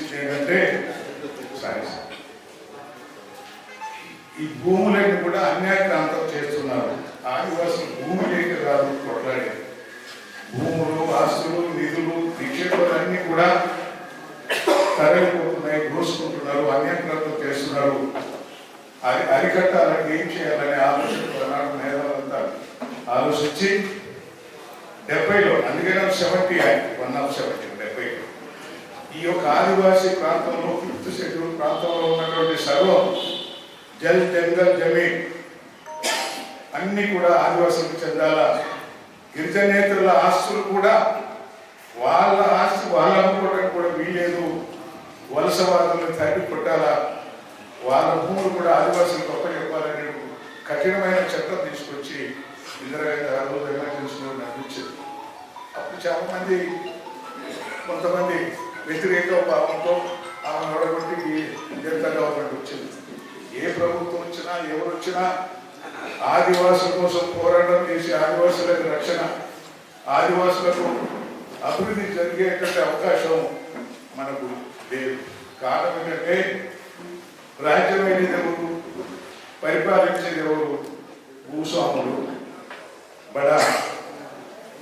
ఆలోచించింది ఏంటంటే సైన్స్ ఈ భూములను కూడా అన్యాయక్రాంతం చేస్తున్నారు. ఆదివాసులు భూమి లేక కాదు కొట్లాడే, భూములు, ఆస్తులు, నిధులు, నిక్షేపాలన్నీ కూడా తరలిపోతున్నాయి, దోసుకుంటున్నారు, అన్యాయక్రాంతం చేస్తున్నారు. అది అరికట్టాలని ఏం చేయాలని ఆలోచన మేధావులంతా ఆలోచించి 70లో, అందుకనే 70 యాక్ట్ 170 ఈ యొక్క ఆదివాసీ ప్రాంతంలో 5th షెడ్యూల్ ప్రాంతంలో ఉన్నటువంటి సర్వం జల్ జంగల్ జమీన్ అన్ని కూడా ఆదివాసులకు చెందాల. గిరిజనేతరుల ఆస్తులు కూడా వాళ్ళ ఆస్తి వాళ్ళు అమ్ముకోవడానికి కూడా వీలేదు. వలసవాదులను తరిమి కొట్టాలా, వాళ్ళ భూములు కూడా ఆదివాసులకు అప్పచెప్పాలని కఠినమైన చట్టం తీసుకొచ్చి ఇందిరాగాంధీ ఆ రోజు ఎమర్జెన్సీలో నడిపించింది. అప్పుడు చాలా మంది కొంతమంది వ్యతిరేక భావంతో ఆమె నడగొట్టి జనతా గవర్నమెంట్ వచ్చింది. ఏ ప్రభుత్వం వచ్చినా ఎవరు వచ్చినా ఆదివాసుల కోసం పోరాటం చేసి ఆదివాసులకు రక్షణ, ఆదివాసులకు అభివృద్ధి జరిగేటువంటి అవకాశం మనకు లేదు. కారణం ఏంటంటే రాజ్యమైనది ఎవరు, పరిపాలించేది ఎవరు? భూస్వాములు, బడా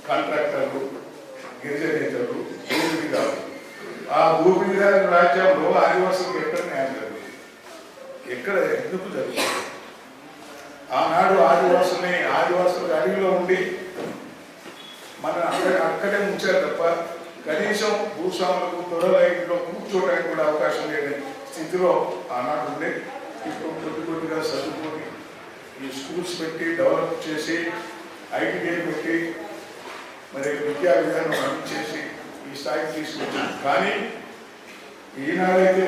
కాంట్రాక్టర్లు, గిరిజనేతలు, భూమిదారులు. ఆ భూమిదారు రాజ్యంలో ఆదివాసులకు ఎక్కడ న్యాయం జరుగుతుంది? ఎక్కడ ఎందుకు జరుగుతుంది? ఆనాడు ఆదివాసులకు అడవిలో ఉండి మన అక్కడే ఉంచారు తప్ప కనీసం భూస్వాములకు దొరల ఇంట్లో కూర్చోవడానికి కూడా అవకాశం లేని స్థితిలో ఆనాడు ఉండే. ఇప్పుడు కొద్దిగా చదువుకొని ఈ స్కూల్స్ పెట్టి డెవలప్ చేసి ఐటీఐ పెట్టి మరి విద్యా విధానం అందించేసి ఈ స్థాయికి తీసుకొచ్చారు. కానీ ఈనాడైతే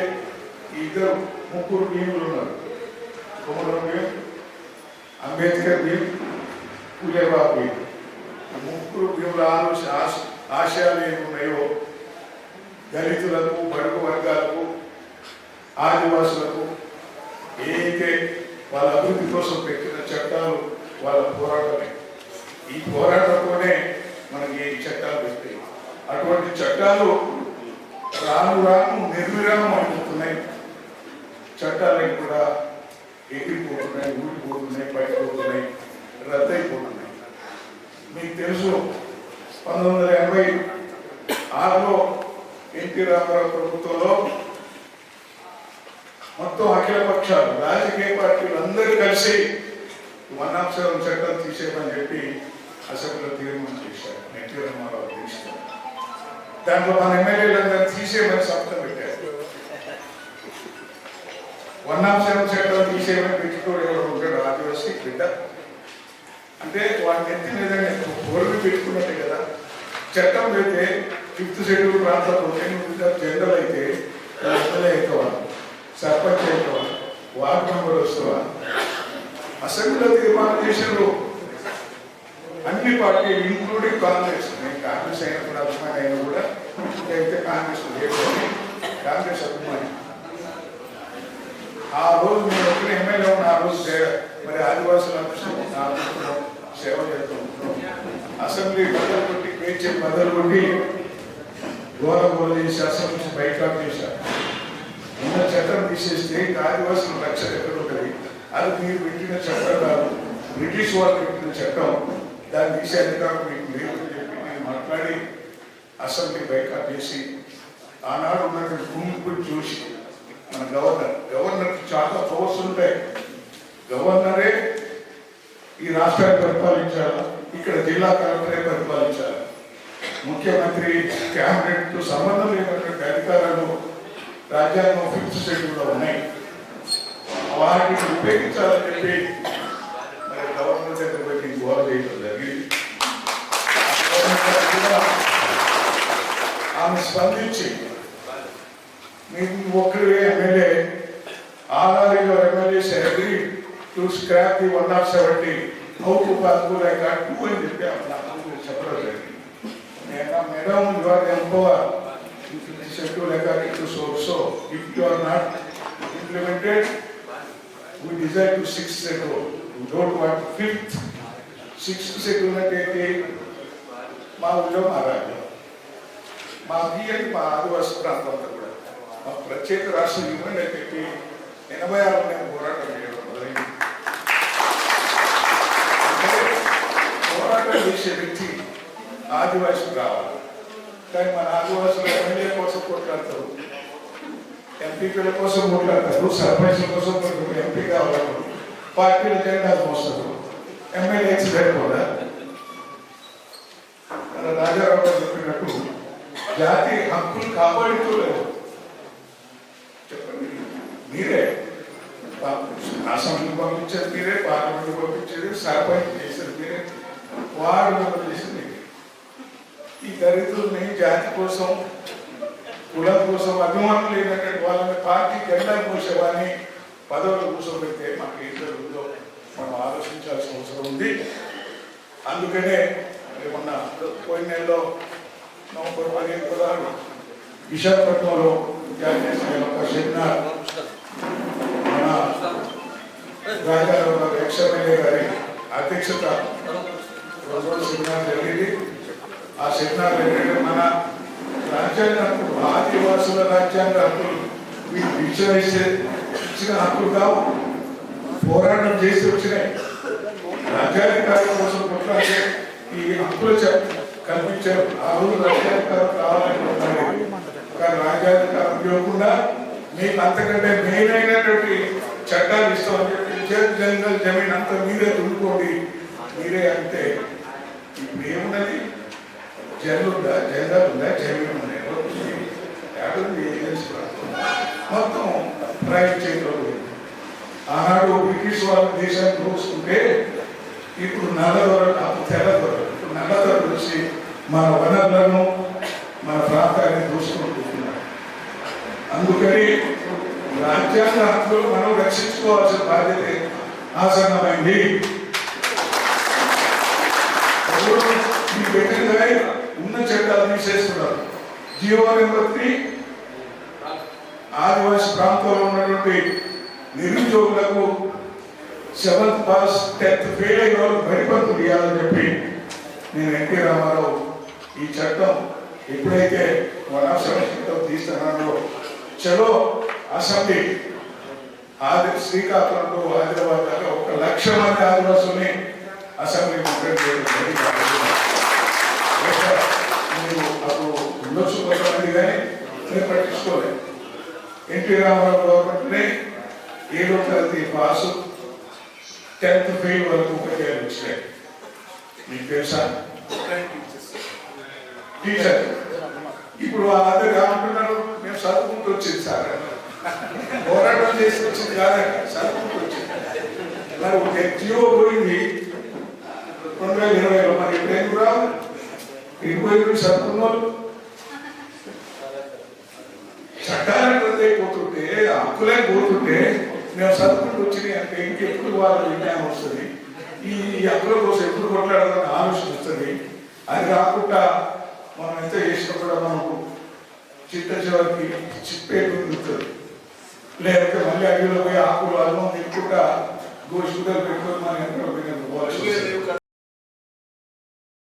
ఈ 3 భీములు ఉన్నారు. కొమరం భీం, అంబేద్కర్ భీం, పులేవా భీం. 3 భీముల ఆశయాలు ఏమున్నాయో దళితులకు, బడుగు వర్గాలకు, ఆదివాసులకు ఏదైతే వాళ్ళ అభివృద్ధి కోసం పెట్టిన చట్టాలు వాళ్ళ పోరాటమే. ఈ పోరాటంతోనే మనకి ఈ చట్టాలు పెట్టాయి. అటువంటి చట్టాలు రాను రాను నిర్విరామం అయిపోతున్నాయి. చట్టాలకి కూడా ఎగిరిపోతున్నాయి, ఊడిపోతున్నాయి, పడిపోతున్నాయి, రద్దయిపోతున్నాయి. మీకు తెలుసు 1986లో ఎన్టీ రామారావు ప్రభుత్వంలో మొత్తం అఖిల పక్షాలు, రాజకీయ పార్టీలు అందరూ కలిసి 107 చట్టం తీసేయమని చెప్పి అసెంబ్లీలో తీర్మానం చేశారు. ఎన్టీ రామారావు తీసుకున్నారు. దాంట్లో మన ఎమ్మెల్యేలందరూ తీసేయమని సంస్థ పెట్టారు. 107 చట్టం తీసేయమని పెట్టుకోడు ఎవరు ఉంటాడు? ఆదివాసీ బిడ్డ అంటే వాడిని ఎత్తి మీద గొడవ పెట్టుకున్నట్టే కదా. చట్టం అయితే 5th షెడ్యూల్ ప్రాంతాల్లో జనరల్ అయితే ఎమ్మెల్యే అవుతావా, సర్పంచ్ అవుతావా, వార్డు మెంబర్ వస్తావా? అసెంబ్లీలో తీర్మానం చేశారు అన్ని పార్టీలు ఇంక్లూడింగ్ కాంగ్రెస్. నేను కాంగ్రెస్ అయినప్పుడు అభిమాని అయినా కూడా అయితే కాంగ్రెస్ లేదు, కాంగ్రెస్ అభిమాని. ఆ రోజు నేను ఎక్కడ ఎమ్మెల్యే ఉన్న ఆ రోజు మరి ఆదివాసుల సేవ చేస్తూ అసెంబ్లీ బదులు కొట్టి పేచే బదులు కొట్టి గోల చేసి అసెంబ్లీ నుంచి బైకాట్ చేశారు. ఉన్న చట్టం తీసేస్తే ఆదివాసుల రక్షణ ఎక్కడ ఉంటుంది? అది మీరు పెట్టిన చట్టం కాదు, బ్రిటిష్ వాళ్ళు పెట్టిన చట్టం. దాన్ని తీసే అధికారం మీకు లేదు అని చెప్పి నేను మాట్లాడి అసెంబ్లీ బైకాట్ చేసి ఆనాడు ఉన్నటువంటి భూమిని చూసి మన గవర్నర్కి చాలా పవర్స్ ఉంటాయి. గవర్నరే ఈ రాష్ట్రాన్ని పరిపాలించాలా, ఇక్కడ జిల్లా కలెక్టరే పరిపాలించాలి. ముఖ్యమంత్రి, క్యాబినెట్ సంబంధం లేనటువంటి అధికారాలు రాజ్యాంగం 5th షెడ్యూల్లో ఉన్నాయి. వాటిని ఉపయోగించాలని చెప్పి మరి గవర్నర్ దగ్గర పోయి గోల చేయడం జరిగింది. ఆమె స్పందించి మీకు ఒక్కడే MLA ఆధారిలో MLAs agreed to scrap the 170 how to possible I got 2 అని చెప్పి చెప్పడం జరిగింది. Madam you are empowered schedule according to so if you are not implemented we decide to 6th schedule. We don't want 5th 6th schedule అంటే మా ఊళ్ళో మా రాజ్యం మా బియ్యం మా ఆదివాసీ ప్రాంతంలో కూడా ప్రత్యేక రాష్ట్రం ఇవ్వండి అని చెప్పి 86 నేను పోరాటం చేయడం మొదలైంది. పోరాటం చేసే వ్యక్తి ఆదివాసులు కావాలి. కానీ మన ఆదివాసులు ఎమ్మెల్యే కోసం కొట్లాడతారు, ఎంపీల కోసం కొట్లాడతారు, సర్పంచ్ల కోసం ఎంపీ కావాలి, పార్టీల జెండాలు మోస్తారు, ఎమ్మెల్యేకి సరిపోదా? మన రాజారావు గారు చెప్పినట్టు జాతి హక్కులు కాపాడుకోలేదు. చెప్పండి, మీరే అసెంబ్లీకి పంపించేది మీరే, పార్లమెంట్కి పంపించేది, సర్పంచ్ చేసేది మీరే, వార్డు మెంబర్ చేసేది మీరే. ఈ దళితుల్ని జాతి కోసం, కులం కోసం అభిమానం లేనటువంటి వాళ్ళని పార్టీ జెండా కూర్చోవాలని పదవులు కూర్చోబెడితే మాకు ఏం జరుగుతుందో మనం ఆలోచించాల్సిన అవసరం ఉంది. అందుకనే మొన్న పోయిన నెలలో నవంబర్ 15 విశాఖపట్నంలో ఒక సెమినార్ మన రాజారావు గారు ఎక్స్-ఎమ్మెల్యే గారి అధ్యక్షత సెమినార్ జరిగింది. ఆ సెమినార్ ఏంటంటే మన రాజ్యాంగ హక్కులు, ఆదివాసుల రాజ్యాంగ హక్కులు వీళ్ళు ఇచ్చిన హక్కులు కావు, పోరాటం చేసి వచ్చినాయి. రాజ్యాధికారం కోసం కొట్లాడితే ఈ హక్కులు కల్పించారు. ఆ రోజు రాజ్యాధికారం కావాలనుకుంటున్నారు, కానీ రాజ్యాధికారం ఇవ్వకుండా మీకు అంతకంటే మెయిన్ చట్టాలు ఇస్తామని చెప్పి జంగల్ జమీన్ అంతా మీరే దున్నుకోండి మీరే అంటే ఇప్పుడు ఏమున్నది? జల్లుందా, జంగల్ ఉందా, జమీన్ ఉందా? మొత్తం ప్రైవేట్ చేతిలో. ఆనాడు బ్రిటిష్ వాళ్ళ దేశాన్ని దోచుకుంటే ఇప్పుడు నల్లదొరలు, అప్పుడు తెల్లదొరలు, ఇప్పుడు నల్లదొరలు వచ్చి మన వనరులను, మన ప్రాంతాన్ని దోచుకుంటున్నారు. అందుకని రాజ్యాంగ హక్కులు మనం రక్షించుకోవాల్సిన బాధ్యత ఆసన్నమైంది. ఈ పెట్టినగానే ఉన్న చట్టాలు తీసేస్తున్నారు. జియో నెంబర్ 3 ఆదివాసి ప్రాంతంలో ఉన్నటువంటి నిరుద్యోగులకు 7th పాస్ 10th ఫెయిల్ అయిన వాళ్ళు బడిపంతులు ఇవ్వాలని చెప్పి నేను ఎన్టీ రామారావు ఈ చట్టం ఎప్పుడైతే 107 తీస్తున్నారో చలో అసెంబ్లీ శ్రీకాకుళంలో, హైదరాబాద్ దాకా 1 లక్ష మంది ఆదివాసుల్ని అసెంబ్లీ మీరు అప్పుడు ఉండొచ్చు కొంతమంది, కానీ నేను పట్టించుకోలేదు. ఎన్టీ రామారావు గవర్నమెంట్నే 7వ తరగతి పాసు 10th ఫెయిల్ వరకు ఉపయోగాలు వచ్చినాయి. మీకు తెలుసా? టీచర్ ఇప్పుడు అందరు ఏమంటున్నారు, మేము చదువుకుంటూ వచ్చింది సార్, పోరాటం చేసి వచ్చింది కాదట, చదువుకుంటూ వచ్చింది. మరి ఒక జియో పోయింది 2020లో, మరి ఇప్పుడు ఎందుకు రావు? 20 చదువుకున్న వాళ్ళు చట్టాలకు అయిపోతుంటే, హక్కులే పోతుంటే మేము చదువుకుంటూ వచ్చినాయి అంటే ఇంకెప్పుడు వాళ్ళ విజ్ఞానం వస్తుంది, ఈ హక్కుల కోసం ఎప్పుడు కొట్లాడాలని ఆలోచన వస్తుంది. అది కాకుండా మనం ఎంత చేసినా కూడా మనకు చిట్ట చివరికి చిప్పే కుదురుతుంది. లేకపోతే మళ్ళీ అడవిలో పోయి ఆకులు అల్లం తిట్టుకుంటా గోషుగా పెట్టుకొని మనం ఎక్కడ పోయిన